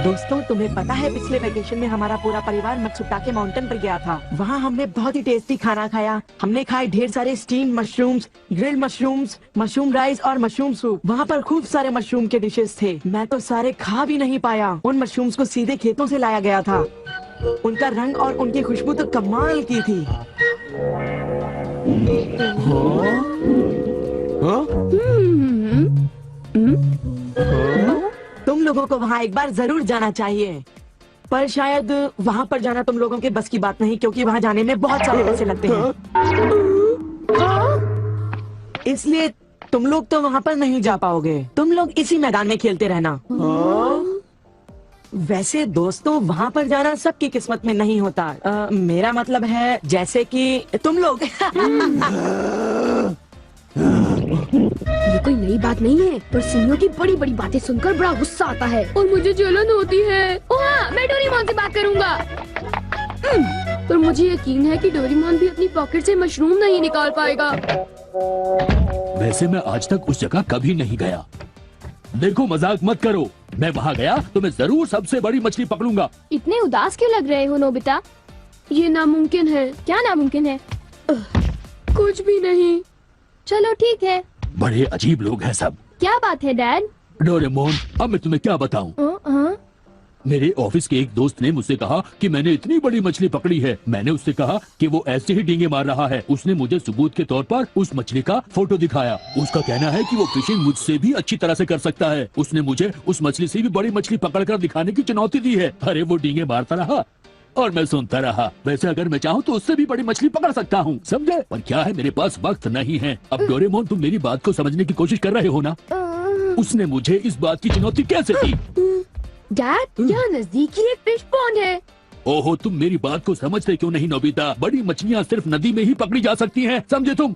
दोस्तों, तुम्हें पता है पिछले वेकेशन में हमारा पूरा परिवार मत्सुताके माउंटेन पर गया था। वहाँ हमने बहुत ही टेस्टी खाना खाया। हमने खाए ढेर सारे steam mushrooms, grilled mushrooms, mushroom rice और मशरूम सूप। वहाँ पर खूब सारे मशरूम के डिशेस थे। मैं तो सारे खा भी नहीं पाया। उन मशरूम्स को सीधे खेतों से लाया गया था। उनका रंग और उनकी खुशबू तो कमाल की थी। तुम लोगों को वहाँ एक बार जरूर जाना चाहिए, पर शायद वहाँ पर जाना तुम लोगों के बस की बात नहीं, क्योंकि वहाँ जाने में बहुत सारे पैसे लगते हैं। इसलिए तुम लोग तो वहाँ पर नहीं जा पाओगे। तुम लोग इसी मैदान में खेलते रहना। वैसे दोस्तों, वहाँ पर जाना सबकी किस्मत में नहीं होता। मेरा मतलब है जैसे कि तुम लोग। ये कोई नई बात नहीं है, पर सुनियो की बड़ी बड़ी बातें सुनकर बड़ा गुस्सा आता है और मुझे जलन होती है। ओह हाँ, मैं डोरेमोन से बात करूँगा। पर मुझे यकीन है कि डोरेमोन भी अपनी पॉकेट से मशरूम नहीं निकाल पाएगा। वैसे मैं आज तक उस जगह कभी नहीं गया। देखो, मजाक मत करो। मैं वहाँ गया तो मैं जरूर सबसे बड़ी मछली पकड़ूंगा। इतने उदास क्यों लग रहे हो नोबिता? ये नामुमकिन है। क्या नामुमकिन है? कुछ भी नहीं। चलो ठीक है। बड़े अजीब लोग हैं सब। क्या बात है डैड? डोरेमोन, अब मैं तुम्हें क्या बताऊं? मेरे ऑफिस के एक दोस्त ने मुझसे कहा कि मैंने इतनी बड़ी मछली पकड़ी है। मैंने उससे कहा कि वो ऐसे ही डींगे मार रहा है। उसने मुझे सबूत के तौर पर उस मछली का फोटो दिखाया। उसका कहना है कि वो फिशिंग मुझसे भी अच्छी तरह से कर सकता है। उसने मुझे उस मछली से भी बड़ी मछली पकड़कर दिखाने की चुनौती दी है। अरे वो डींगे मारता रहा और मैं सुनता रहा। वैसे अगर मैं चाहूँ तो उससे भी बड़ी मछली पकड़ सकता हूँ, समझे? पर क्या है, मेरे पास वक्त नहीं है। अब डोरेमोन, तुम मेरी बात को समझने की कोशिश कर रहे हो ना? उसने मुझे इस बात की चुनौती कैसे दी? डैड, यहाँ नजदीकी एक फिश पॉन्ड है। ओहो, तुम मेरी बात को समझते क्यों नहीं नोबिता? बड़ी मछलियाँ सिर्फ नदी में ही पकड़ी जा सकती हैं, समझे तुम?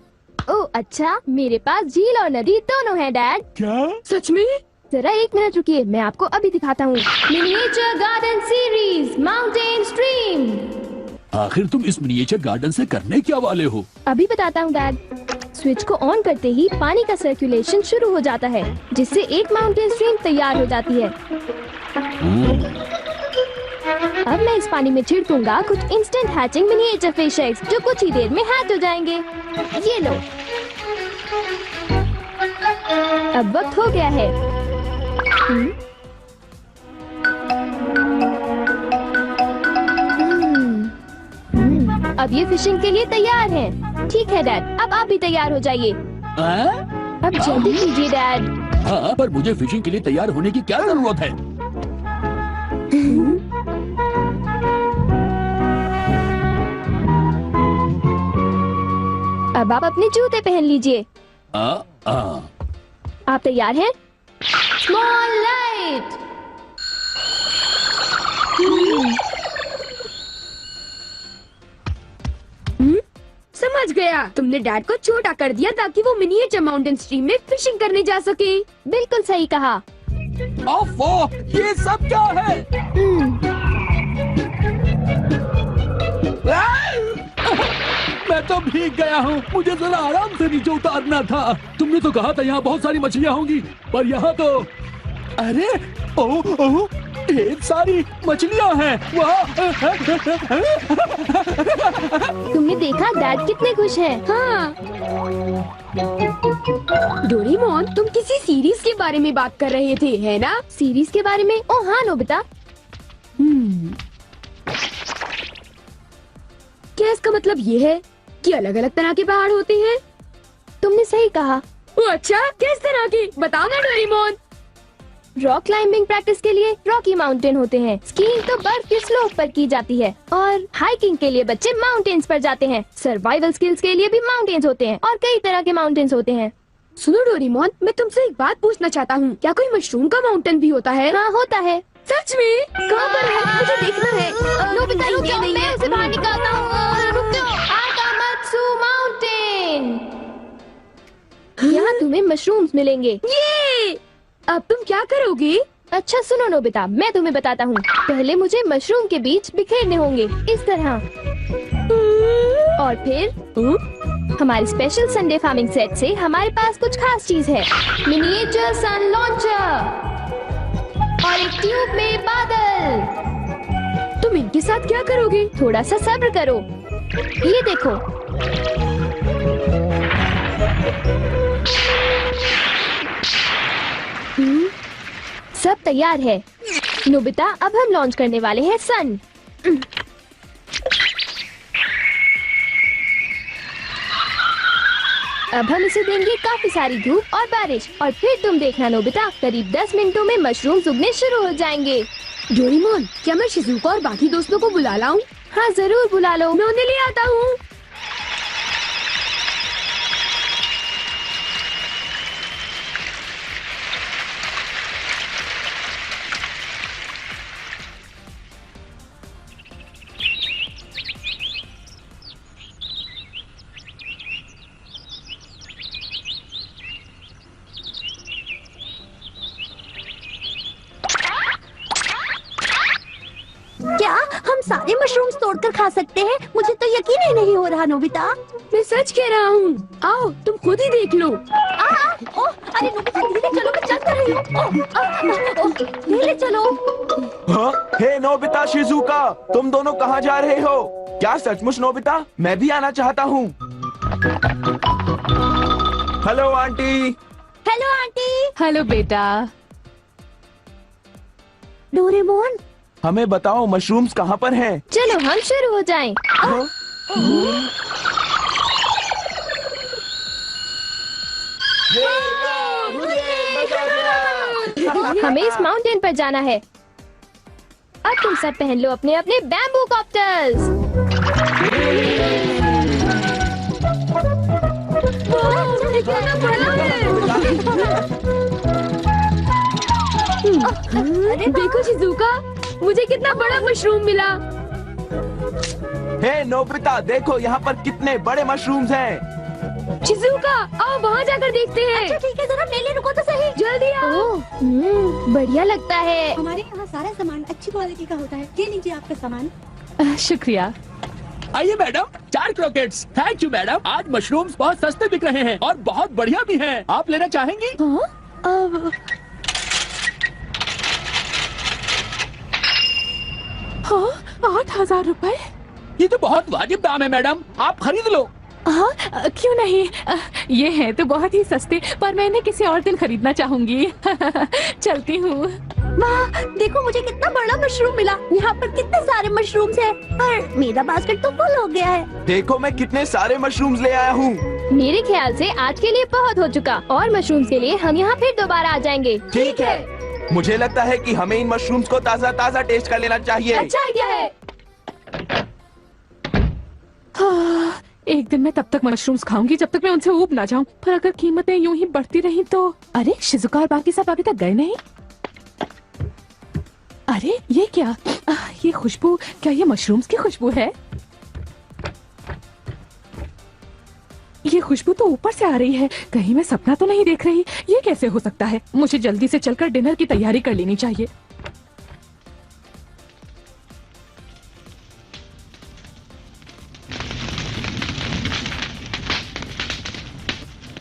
ओह अच्छा, मेरे पास झील और नदी दोनों हैं डैड। क्या? सच में? जरा एक मिनट रुकिए, मैं आपको अभी दिखाता हूँ। Miniature garden series mountain stream. आखिर तुम इस मिनिएचर गार्डन से करने क्या वाले हो? अभी बताता हूँ डैड। स्विच को ऑन करते ही पानी का सर्कुलेशन शुरू हो जाता है, जिससे एक माउंटेन स्ट्रीम तैयार हो जाती है। अब मैं इस पानी में छिड़कूंगा कुछ instant hatching miniature fish eggs, जो कुछ ही देर में हैच हो जाएंगे। ये लो। अब वक्त हो गया है। अब ये फिशिंग के लिए तैयार हैं। ठीक है डैड, अब आप भी तैयार हो जाइए। अब जल्दी कीजिए डैड। हाँ, पर मुझे फिशिंग के लिए तैयार होने की क्या जरूरत है? अब आप अपने जूते पहन लीजिए। आप तैयार हैं? Small light. समझ गया, तुमने डैड को छोटा कर दिया ताकि वो मिनिएचर माउंटेन स्ट्रीम में फिशिंग करने जा सके। बिल्कुल सही कहा। ओफो, ये सब क्या है? मैं तो भीग गया हूँ। मुझे जरा आराम से नीचे उतारना था। तुमने तो कहा था यहाँ बहुत सारी मछलियाँ होंगी, पर यहाँ तो अरे ओह, ढेर सारी मछलियाँ हैं। तुमने देखा डैड कितने खुश हैं। हाँ। डोरेमोन, तुम किसी सीरीज के बारे में बात कर रहे थे, है ना? सीरीज के बारे में? ओह हाँ नोबिता। क्या इसका मतलब ये है कि अलग अलग तरह के पहाड़ होते हैं? तुमने सही कहा। ओह अच्छा, किस तरह के? बताओ ना डोरेमोन। रॉक क्लाइंबिंग प्रैक्टिस के लिए रॉकी माउंटेन होते हैं। स्कीइंग तो बर्फ के स्लोप पर की जाती है, और हाइकिंग के लिए बच्चे माउंटेन्स पर जाते हैं। सर्वाइवल स्किल्स के लिए भी माउंटेन्स होते हैं, और कई तरह के माउंटेन्स होते हैं। सुनो डोरेमोन, मैं तुमसे एक बात पूछना चाहता हूँ। क्या कोई मशरूम का माउंटेन भी होता है? हाँ होता है। सच में? कहाँ पर है? मुझे देखना है। नोबिता रुक जाओ, मैं उसे बाहर निकालता हूँ। रुक जाओ। आकामात्सु माउंटेन। यहाँ तुम्हें मशरूम्स मिलेंगे। ये अब तुम क्या करोगे? अच्छा सुनो नोबिता, मैं तुम्हें बताता हूँ। पहले मुझे मशरूम के बीज बिखेरने होंगे, इस तरह। और फिर हमारे स्पेशल संडे फार्मिंग सेट से हमारे पास कुछ खास चीज है। मिनिएचर सन लॉन्चर और एक ट्यूब में बादल। साथ क्या करोगे? थोड़ा सा सब्र करो। ये देखो। सब तैयार है। नोबिता, अब हम लॉन्च करने वाले हैं सन। अब हम इसे देंगे काफी सारी धूप और बारिश, और फिर तुम देखना नोबिता, करीब 10 मिनटों में मशरूम्स उगने शुरू हो जाएंगे। डोरेमोन, क्या मैं शिजुका और बाकी दोस्तों को बुला लाऊं? हाँ जरूर बुला लो, मैं उन्हें ले आता हूँ। क्या हम सारे मशरूम्स तोड़कर खा सकते हैं? मुझे तो यकीन ही नहीं हो रहा नोबिता। मैं सच कह रहा हूँ। आओ तुम खुद ही देख लो। अरे नोबिता, धीरे चलो, मैं चल कर रही हूँ। धीरे चलो। हाँ? हे नोबिता, शिजुका, तुम दोनों कहाँ जा रहे हो? क्या सचमुच नोबिता? मैं भी आना चाहता हूँ। Hello aunty. Hello aunty. Hello बेटा। डोरेमोन, हमें बताओ मशरूम्स कहाँ पर हैं? चलो हम शुरू हो जाएं। हमें इस माउंटेन पर जाना है। अब तुम सब पहन लो अपने अपने बैम्बू कॉप्टर्स। देखो शिजुका, मुझे कितना बड़ा मशरूम मिला। हे नोबिता, देखो यहाँ पर कितने बड़े मशरूम्स हैं। शिजुका, आओ वहाँ जाकर देखते हैं। अच्छा ठीक है, जरा मेले रुको तो सही। जल्दी आओ। बढ़िया लगता है। हमारे यहाँ सारा सामान अच्छी क्वालिटी का होता है। ये लीजिए आपका सामान। शुक्रिया। आइए madam, 4 croquettes. Thank you madam. आज मशरूम्स बहुत सस्ते बिक रहे हैं और बहुत बढ़िया भी हैं। आप लेना चाहेंगी? हाँ, 8,000 रुपए। ये तो बहुत वाजिब दाम है मैडम, आप खरीद लो। हाँ, क्यों नहीं। ये हैं तो बहुत ही सस्ते, पर मैं इन्हें किसी और दिन खरीदना चाहूंगी। चलती हूँ। वाह, देखो मुझे कितना बड़ा मशरूम मिला। यहाँ पर कितने सारे मशरूम्स हैं, पर मेरा बास्केट तो फुल हो गया है। देखो मैं कितने सारे मशरूम्स ले आया हूँ। मेरे ख्याल से आज के लिए बहुत हो चुका, और मशरूम्स के लिए हम यहाँ फिर दोबारा आ जाएंगे। ठीक है। मुझे लगता है कि हमें इन मशरूम्स को ताज़ा ताज़ा टेस्ट कर लेना चाहिए। अच्छा आइडिया है। हाँ, एक दिन मैं तब तक मशरूम्स खाऊंगी जब तक मैं उनसे ऊब ना जाऊं। पर अगर कीमतें यूं ही बढ़ती रही तो। अरे शिजुका और बाकी सब अभी तक गए नहीं। अरे ये क्या? ये खुशबू, क्या ये मशरूम्स की खुशबू है? ये खुशबू तो ऊपर से आ रही है। कहीं मैं सपना तो नहीं देख रही? ये कैसे हो सकता है? मुझे जल्दी से चलकर डिनर की तैयारी कर लेनी चाहिए।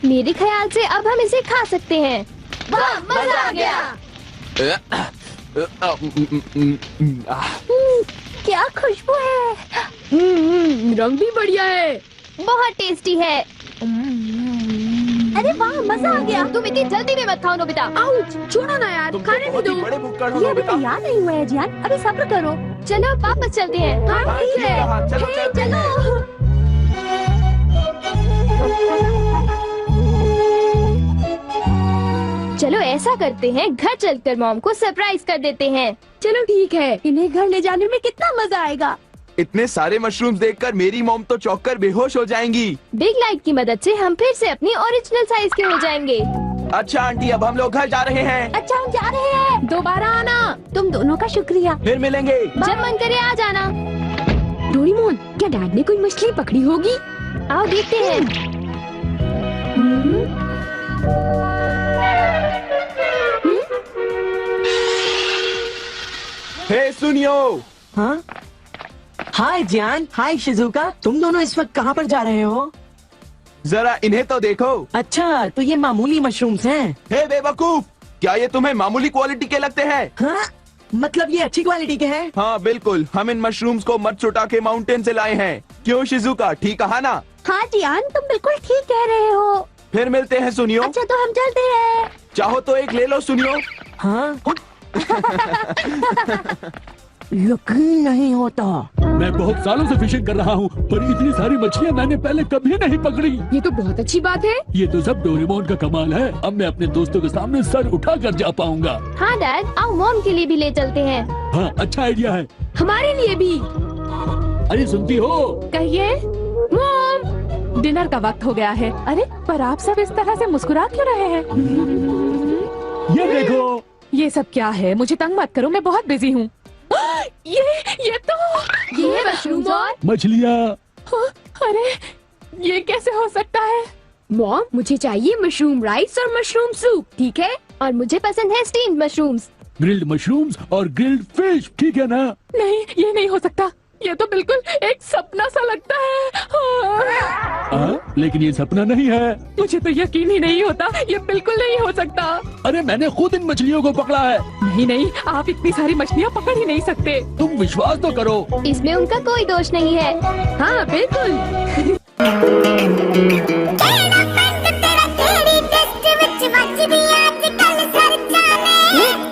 मेरे ख्याल से अब हम इसे खा सकते हैं। वाह, मजा आ गया। क्या खुशबू है। रंग भी बढ़िया है, बहुत टेस्टी है। अरे वाह, मजा आ गया। तुम इतनी जल्दी में मत खाओ नोबिता। आउच, छोड़ो ना यार, तुम तो खाने बहुत दो। ही बड़े भुक्कड़ हो ये अभी नोबिता। तैयार नहीं हुआ है जियान, अभी सब्र करो। चलो वापस चलते हैं। हाँ ठीक है। हाँ, चलो, हे, चलते चलो। चलो ऐसा करते हैं, घर चलकर मॉम को सरप्राइज कर देते हैं। चलो ठीक है, इन्हें घर ले जाने में कितना मजा आएगा। इतने सारे मशरूम्स देखकर मेरी मॉम तो चौंक कर बेहोश हो जाएंगी। बिग लाइट की मदद से हम फिर से अपनी ओरिजिनल साइज के हो जाएंगे। अच्छा आंटी, अब हम लोग घर जा रहे हैं। अच्छा हम जा रहे हैं। दोबारा आना। तुम दोनों का शुक्रिया। फिर मिलेंगे। जब मन करे आ जाना। डोरेमोन, क्या डैड ने कोई मछली पकड़ी होगी? आओ देखते हैं। हे सुनियो। हाँ, हाय जियान, हाय शिजुका, तुम दोनों इस वक्त कहाँ पर जा रहे हो? जरा इन्हें तो देखो। अच्छा, तो ये मामूली मशरूम्स हैं। हे बेवकूफ, क्या ये तुम्हें मामूली क्वालिटी के लगते हैं? हाँ? मतलब ये अच्छी क्वालिटी के हैं? हाँ बिल्कुल, हम इन मशरूम्स को मत्सुटाके माउंटेन से लाए हैं। क्यों शिजुका, ठीक कहा ना? हाँ जियान, तुम बिल्कुल ठीक कह रहे हो। फिर मिलते हैं सुनियो। अच्छा तो हम चलते हैं। चाहो तो एक ले लो सुनियो। हाँ। यकीन नहीं होता। मैं बहुत सालों से फिशिंग कर रहा हूँ, पर इतनी सारी मछलियाँ मैंने पहले कभी नहीं पकड़ी। ये तो बहुत अच्छी बात है। ये तो सब डोरेमोन का कमाल है। अब मैं अपने दोस्तों के सामने सर उठा कर जा पाऊंगा। हाँ डैड, आओ मॉम के लिए भी ले चलते हैं। हाँ, अच्छा आइडिया है। हमारे लिए भी। अरे सुनती हो? कहिए मॉम, डिनर का वक्त हो गया है। अरे पर आप सब इस तरह से मुस्कुरा क्यों रहे हैं? ये देखो। ये सब क्या है? मुझे तंग मत करो, मैं बहुत बिजी हूँ। ये तो ये मशरूम और मछलियाँ। अरे ये कैसे हो सकता है? मॉम, मुझे चाहिए मशरूम राइस और मशरूम सूप, ठीक है? और मुझे पसंद है स्टीम्ड मशरूम्स। ग्रिल्ड मशरूम्स और ग्रिल्ड फिश, ठीक है ना? नहीं, ये नहीं हो सकता। ये तो बिल्कुल एक सपना सा लगता है। लेकिन ये सपना नहीं है। मुझे तो यकीन ही नहीं होता, ये बिल्कुल नहीं हो सकता। अरे मैंने खुद इन मछलियों को पकड़ा है। नहीं नहीं, आप इतनी सारी मछलियाँ पकड़ ही नहीं सकते। तुम विश्वास तो करो। इसमें उनका कोई दोष नहीं है। हाँ बिल्कुल।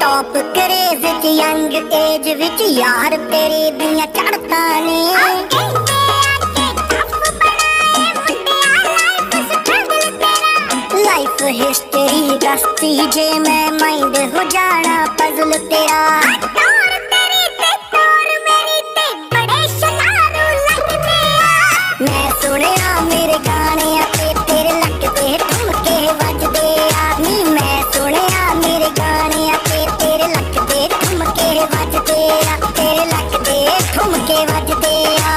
टॉप क्रेज च यंग एज विच यार तेरी दियां चढ़ता ने लाइफ हिस्ट्री दसती जे मैं माइंड हो जाना पजल तेरा मैं सुनिया मेरे गाने ते तेरे लगते ठुमके वजदे आ नी मैं सुनिया मेरे गाने ते तेरे लगते ठुमके वजदे आ तेरे लगते ठुमके वजदे आ